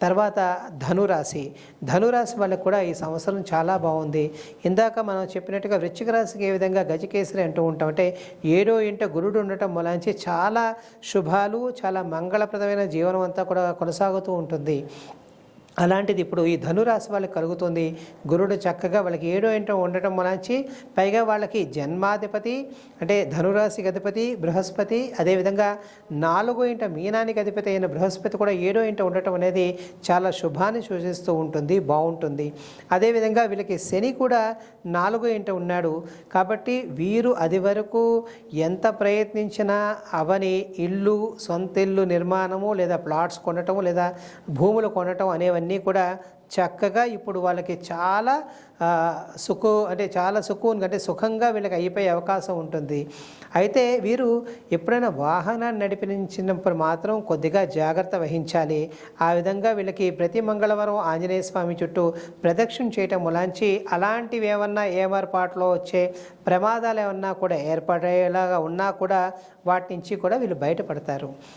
తర్వాత ధనురాశి. ధనురాశి వాళ్ళకి కూడా ఈ సంవత్సరం చాలా బాగుంది. ఇందాక మనం చెప్పినట్టుగా వృశ్చిక రాశికి ఏ విధంగా గజకేసరి అంటూ ఉంటాం అంటే ఏడో ఇంట గురుడు ఉండటం మూలాంచి చాలా శుభాలు, చాలా మంగళప్రదమైన జీవనం అంతా కూడా కొనసాగుతూ ఉంటుంది. అలాంటిది ఇప్పుడు ఈ ధనురాశి వాళ్ళకి కలుగుతుంది. గురుడు చక్కగా వాళ్ళకి ఏడో ఇంట ఉండటం వలన పైగా వాళ్ళకి జన్మాధిపతి అంటే ధనురాశికి అధిపతి బృహస్పతి, అదేవిధంగా నాలుగో ఇంట మీనానికి అధిపతి అయిన బృహస్పతి కూడా ఏడో ఇంట ఉండటం అనేది చాలా శుభాన్ని సూచిస్తూ ఉంటుంది, బాగుంటుంది. అదేవిధంగా వీళ్ళకి శని కూడా నాలుగో ఇంట ఉన్నాడు కాబట్టి వీరు అది వరకు ఎంత ప్రయత్నించినా అవని ఇల్లు, సొంత ఇల్లు నిర్మాణము లేదా ప్లాట్స్ కొనటము లేదా భూములు కొనటం అనేవన్నీ కూడా చక్కగా ఇప్పుడు వాళ్ళకి చాలా చాలా సుఖంగా వీళ్ళకి అయిపోయే అవకాశం ఉంటుంది. అయితే వీరు ఎప్పుడైనా వాహనాన్ని నడిపించినప్పుడు మాత్రం కొద్దిగా జాగ్రత్త వహించాలి. ఆ విధంగా వీళ్ళకి ప్రతి మంగళవారం ఆంజనేయ స్వామి చుట్టూ ప్రదక్షిణ చేయటం మూలాంచి అలాంటివి ఏమన్నా ఏమర్పాట్లో వచ్చే ప్రమాదాలు ఏమన్నా కూడా ఏర్పడేలాగా ఉన్నా కూడా వాటి నుంచి కూడా వీళ్ళు బయటపడతారు.